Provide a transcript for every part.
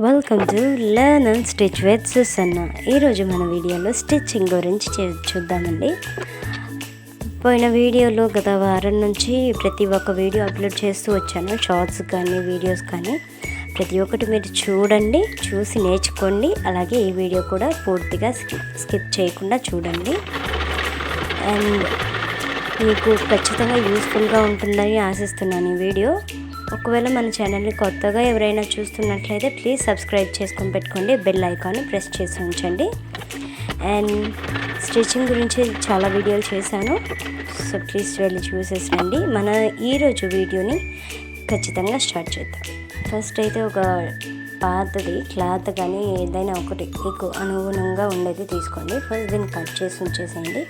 Welcome to learn and stitch with Susanna. ఈరోజు మన వీడియోలో స్టిచ్చింగ్ గురించి చూద్దామండి. పోయిన వీడియోలో గత వారం నుంచి ప్రతి ఒక్క వీడియో అప్లోడ్ చేస్తూ వచ్చాను. షార్ట్స్ కానీ వీడియోస్ కానీ ప్రతి ఒక్కటి మీరు చూడండి, చూసి నేర్చుకోండి. అలాగే ఈ వీడియో కూడా పూర్తిగా స్కిప్ చేయకుండా చూడండి. అండ్ మీకు ఖచ్చితంగా యూస్ఫుల్గా ఉంటుందని ఆశిస్తున్నాను ఈ వీడియో. ఒకవేళ మన ఛానల్ని కొత్తగా ఎవరైనా చూస్తున్నట్లయితే ప్లీజ్ సబ్స్క్రైబ్ చేసుకొని పెట్టుకోండి, బెల్ ఐకాన్ని ప్రెస్ చేసి ఉంచండి. అండ్ స్టిచ్చింగ్ గురించి చాలా వీడియోలు చేశాను, సో ప్లీజ్ వెళ్ళి చూసేసండి. మన ఈరోజు వీడియోని ఖచ్చితంగా స్టార్ట్ చేద్దాం. ఫస్ట్ అయితే ఒక పాతది క్లాత్ కానీ ఏదైనా ఒకటి మీకు అనుగుణంగా ఉండేది తీసుకోండి. ఫస్ట్ దీన్ని కట్ చేసి ఉంచేసేయండి.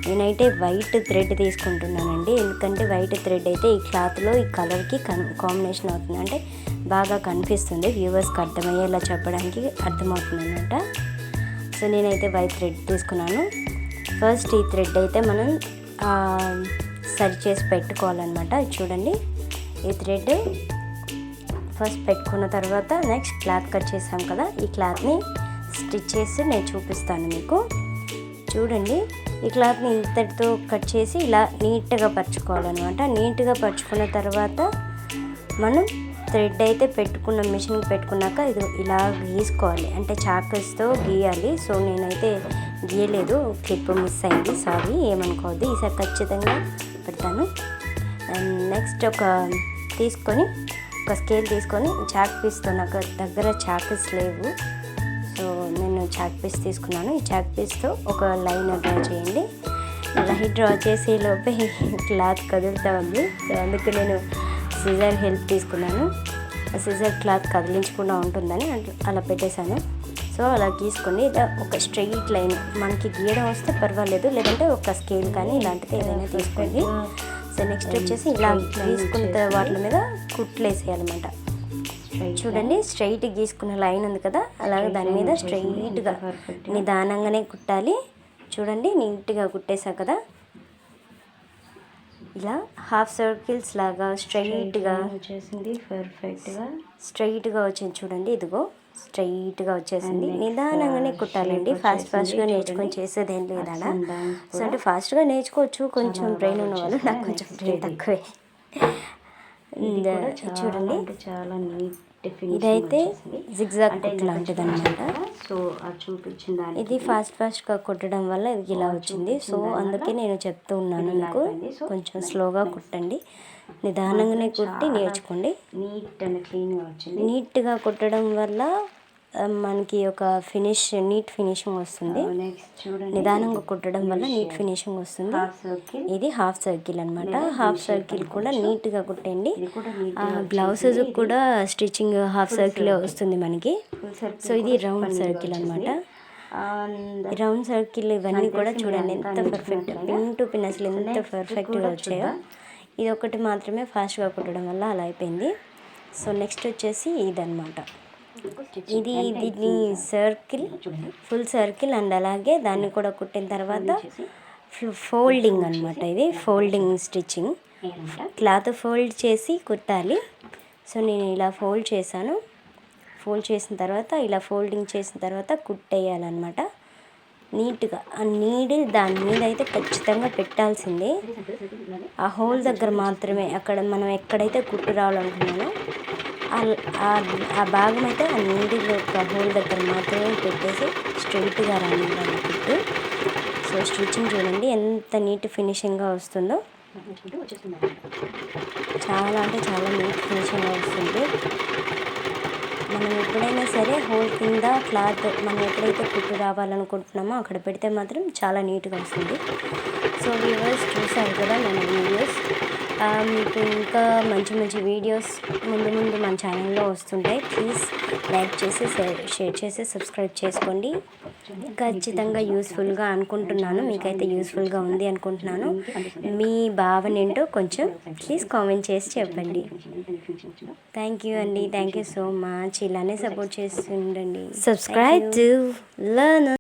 నేనైతే వైట్ థ్రెడ్ తీసుకుంటున్నానండి, ఎందుకంటే వైట్ థ్రెడ్ అయితే ఈ క్లాత్లో ఈ కలర్కి కాంబినేషన్ అవుతుంది, అంటే బాగా కనిపిస్తుంది. వ్యూవర్స్కి అర్థమయ్యేలా చెప్పడానికి అర్థమవుతుంది అనమాట. సో నేనైతే వైట్ థ్రెడ్ తీసుకున్నాను. ఫస్ట్ ఈ థ్రెడ్ అయితే మనం సరి చేసి పెట్టుకోవాలన్నమాట. చూడండి, ఈ థ్రెడ్ ఫస్ట్ పెట్టుకున్న తర్వాత నెక్స్ట్ క్లాత్ కట్ చేసాం కదా, ఈ క్లాత్ని స్టిచ్ చేసి నేను చూపిస్తాను మీకు. చూడండి, ఈ క్లాత్ని ఇంతటితో కట్ చేసి ఇలా నీట్గా పరుచుకోవాలన్నమాట. నీట్గా పరుచుకున్న తర్వాత మనం థ్రెడ్ అయితే పెట్టుకున్న మిషన్కి పెట్టుకున్నాక ఇది ఇలా గీసుకోవాలి, అంటే చాకస్తో గీయాలి. సో నేనైతే గీయలేదు, క్లిప్ మిస్ అయింది, సారీ ఏమనుకోవద్దు. ఈసారి ఖచ్చితంగా పెడతాను. అండ్ నెక్స్ట్ ఒక స్కేల్ తీసుకొని చాక్ పీస్తో, నాకు దగ్గర చాకస్ లేవు, సో నేను చాక్ పీస్ తీసుకున్నాను. ఈ చాక్ పీస్తో ఒక లైన్ డ్రా చేయండి. లైన్ డ్రా చేసే లోపే క్లాత్ కదులుతూ ఉంది, సో అందుకు నేను సిజర్ హెల్ప్ తీసుకున్నాను. సిజర్ క్లాత్ కదిలించకుండా ఉంటుందని అలా పెట్టేశాను. సో అలా గీసుకొని ఇలా ఒక స్ట్రెయిట్ లైన్, మనకి గీయడం వస్తే పర్వాలేదు, లేదంటే ఒక స్కేల్ కానీ ఇలాంటిది ఏదైనా తీసుకోండి. సో నెక్స్ట్ వచ్చేసి ఇలా గీసుకున్న వాటి మీద కుట్లు వేసేయాలన్నమాట. చూడండి, స్ట్రైట్ గీసుకున్న లైన్ ఉంది కదా, అలాగే దాని మీద స్ట్రైట్గా నిదానంగానే కుట్టాలి. చూడండి, నీట్గా కుట్టేసా కదా, ఇలా హాఫ్ సర్కిల్స్ లాగా స్ట్రైట్గా వచ్చేసింది, స్ట్రైట్గా వచ్చింది. చూడండి, ఇదిగో స్ట్రైట్గా వచ్చేసింది. నిదానంగానే కుట్టాలండి, ఫాస్ట్గా నేర్చుకొని చేసేది ఏం లేదా. సో అంటే ఫాస్ట్గా నేర్చుకోవచ్చు కొంచెం బ్రెయిన్ ఉన్న వాళ్ళు, నాకు కొంచెం బ్రెయిన్ తక్కువే. చూడండి, చాలా నీట్ ఇదైతే జిగ్జాగ్ కుట్టు లాంటిది అనమాట. సో అది చూపించింది, ఇది ఫాస్ట్గా కుట్టడం వల్ల ఇది ఇలా వచ్చింది. సో అందుకే నేను చెప్తూ ఉన్నాను మీకు, కొంచెం స్లోగా కుట్టండి, నిదానంగానే కుట్టి నేర్చుకోండి. నీట్ అండ్ క్లీన్గా వచ్చింది. నీట్గా కుట్టడం వల్ల మనకి ఒక నీట్ ఫినిషింగ్ వస్తుంది. నిదానంగా కుట్టడం వల్ల నీట్ ఫినిషింగ్ వస్తుంది. ఇది హాఫ్ సర్కిల్ అనమాట. హాఫ్ సర్కిల్ కూడా నీట్గా కుట్టండి. బ్లౌజెస్ కూడా స్టిచ్చింగ్ హాఫ్ సర్కిల్ వస్తుంది మనకి. సో ఇది రౌండ్ సర్కిల్ అనమాట. రౌండ్ సర్కిల్ ఇవన్నీ కూడా చూడండి ఎంత పర్ఫెక్ట్, పిన్ టు పిన్ అసలు ఎంత పర్ఫెక్ట్గా వచ్చాయో. ఇది ఒకటి మాత్రమే ఫాస్ట్గా కుట్టడం వల్ల అలా అయిపోయింది. సో నెక్స్ట్ వచ్చేసి ఇదన్నమాట. దీన్ని సర్కిల్, ఫుల్ సర్కిల్, అండ్ అలాగే దాన్ని కూడా కుట్టిన తర్వాత ఫోల్డింగ్ అనమాట. ఇది ఫోల్డింగ్ స్టిచ్చింగ్, క్లాత్ ఫోల్డ్ చేసి కుట్టాలి. సో నేను ఇలా ఫోల్డ్ చేశాను. ఫోల్డ్ చేసిన తర్వాత ఇలా ఫోల్డింగ్ చేసిన తర్వాత కుట్టేయాలన్నమాట నీట్గా. ఆ నీడిల్ దాని మీద అయితే ఖచ్చితంగా పెట్టాల్సిందే, ఆ హోల్ దగ్గర మాత్రమే. అక్కడ మనం ఎక్కడైతే కుట్టు రావాలనుకున్నామో ఆ భాగం అయితే ఆ నీడిల్ యొక్క హోల్ దగ్గర మాత్రమే పెట్టేసి స్ట్రైట్గా రావాలి కుట్టు. సో స్టిచ్చింగ్ చూడండి ఎంత నీట్ ఫినిషింగ్గా వస్తుందో, చాలా అంటే చాలా నీట్ ఫినిషింగ్గా వస్తుంది. మనం ఎప్పుడైనా సరే హోల్ కింద క్లాత్ మనం ఎక్కడైతే కుట్టు రావాలనుకుంటున్నామో అక్కడ పెడితే మాత్రం చాలా నీట్గా వస్తుంది. సో వ్యూవర్స్ చూసారు కదా మన వీడియోస్. మీకు ఇంకా మంచి మంచి వీడియోస్ ముందు మన ఛానల్లో వస్తుంటాయి. ప్లీజ్ లైక్ చేసి షేర్ చేసి సబ్స్క్రైబ్ చేసుకోండి. ఖచ్చితంగా యూస్ఫుల్గా అనుకుంటున్నాను, మీకైతే యూస్ఫుల్గా ఉంది అనుకుంటున్నాను. మీ భావన ఏంటో కొంచెం ప్లీజ్ కామెంట్ చేసి చెప్పండి. థ్యాంక్ యూ అండి, థ్యాంక్ యూ సో మచ్. ఇలానే సపోర్ట్ చేసి ఉండండి. Subscribe to learn.